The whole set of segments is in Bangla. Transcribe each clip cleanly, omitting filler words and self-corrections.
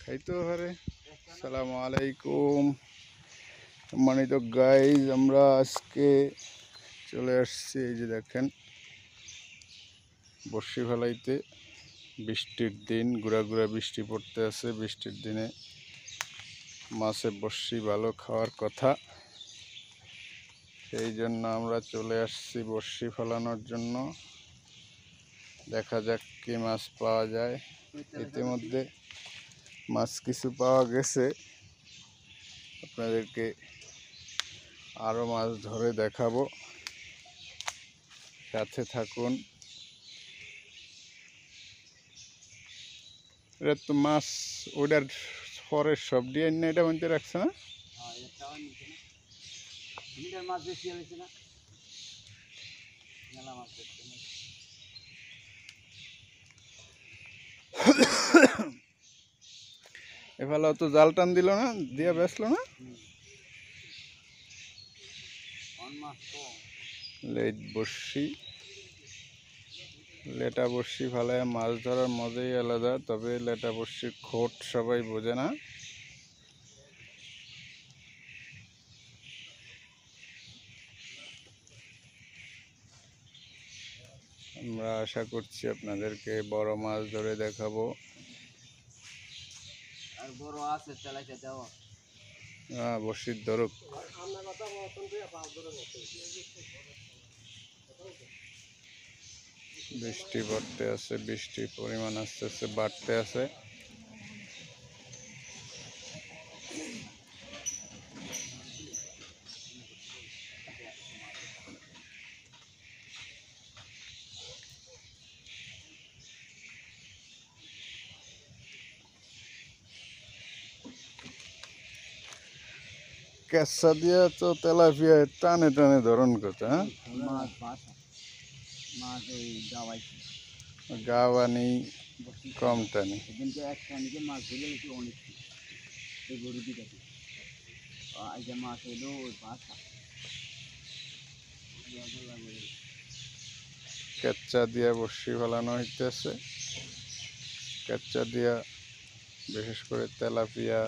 খাইতে পারে। আসসালামু আলাইকুম সম্মানিত গাইজ, আমরা আজকে চলে আসছি, এই যে দেখেন, বর্ষি ফেলাইতে। বৃষ্টির দিন, গুড়া গুড়া বৃষ্টি পড়তে আছে। বৃষ্টির দিনে মাছে বর্ষি ভালো খাওয়ার কথা, সেই জন্য আমরা চলে আসছি বর্ষি ফেলানোর জন্য। দেখা যাক কি মাছ পাওয়া যায়। ইতিমধ্যে মাছ কিছু পাওয়া গেছে, আপনাদেরকে আরও মাছ ধরে দেখাবো, সাথে থাকুন। এটা তো মাছ ওইটার ফরের সব দিয়ে না, এটা মধ্যে রাখছে না? এফালে তো জাল টান দিল না, দিয়া বেসলো না। লেট বর্ষি, লেটা বর্ষি ফেলায় মাছ ধরার মজাই আলাদা। তবে লেটা বর্ষির খোট সবাই বোঝে না। আমরা আশা করছি আপনাদেরকে বড় মাছ ধরে দেখাবো। হ্যাঁ, বর্ষির ধরুক। বৃষ্টি পড়তে আছে, বৃষ্টির পরিমাণ আস্তে আস্তে বাড়তে আছে। কেঁচা দিয়া তো তেলাপিয়া টানে টানে ধরন কথা। হ্যাঁ, গাওয়ানি কম টানে। কেঁচা দিয়া বর্ষি ফেলানো হইতেছে। কেঁচা দিয়া বিশেষ করে তেলাপিয়া,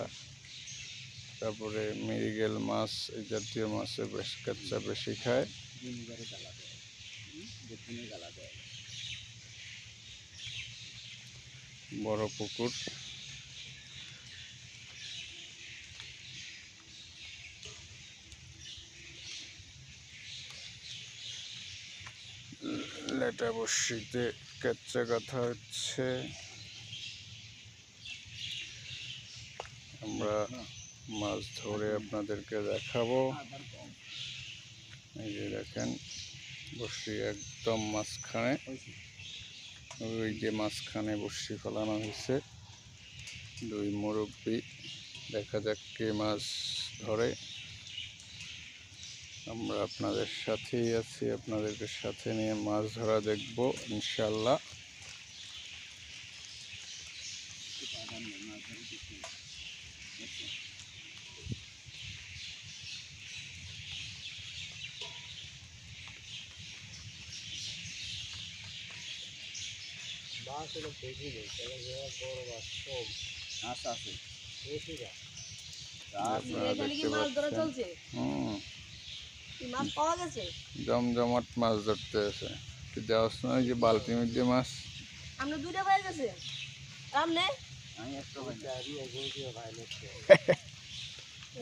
তারপরে মৃগেল মাছ, এই জাতীয় মাছে বেশ কেঁচা বেশি খায়। বড় পুকুর, লেটা বর্ষিতে কেঁচা কথা হচ্ছে। আমরা মাছ ধরে আপনাদেরকে দেখাবো। এই যে দেখেন, বর্ষি একদম মাঝখানে, ওই যে মাঝখানে বর্ষি ফেলানো হয়েছে। দুই মুরব্বি, দেখা যাক কে মাছ ধরে। আমরা আপনাদের সাথেই আছি, আপনাদেরকে সাথে নিয়ে মাছ ধরা দেখব ইনশাল্লাহ। আপনারা দেখতে পাচ্ছেন, জমজমাট মাছ ধরতে আছে। দেওয়ার সময় যে বালতির মধ্যে মাছ আমরা দুইটা পাই গেছে সামনে।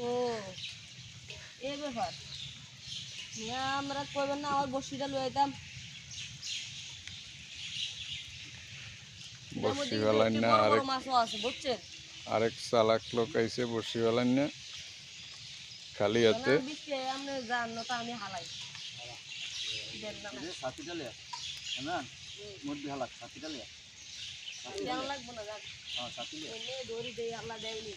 ও এই ব্যাপার, আমরা করবেন না, আমার বসিটা লয়ে যেতাম। বর্ষি ফেলান না, আরেক চালাক লোক আইসে বর্ষি ফেলান না খালি হাতে। আমি হালাই লাগবো না, দড়ি দেই আল্লাহ দেয়নি।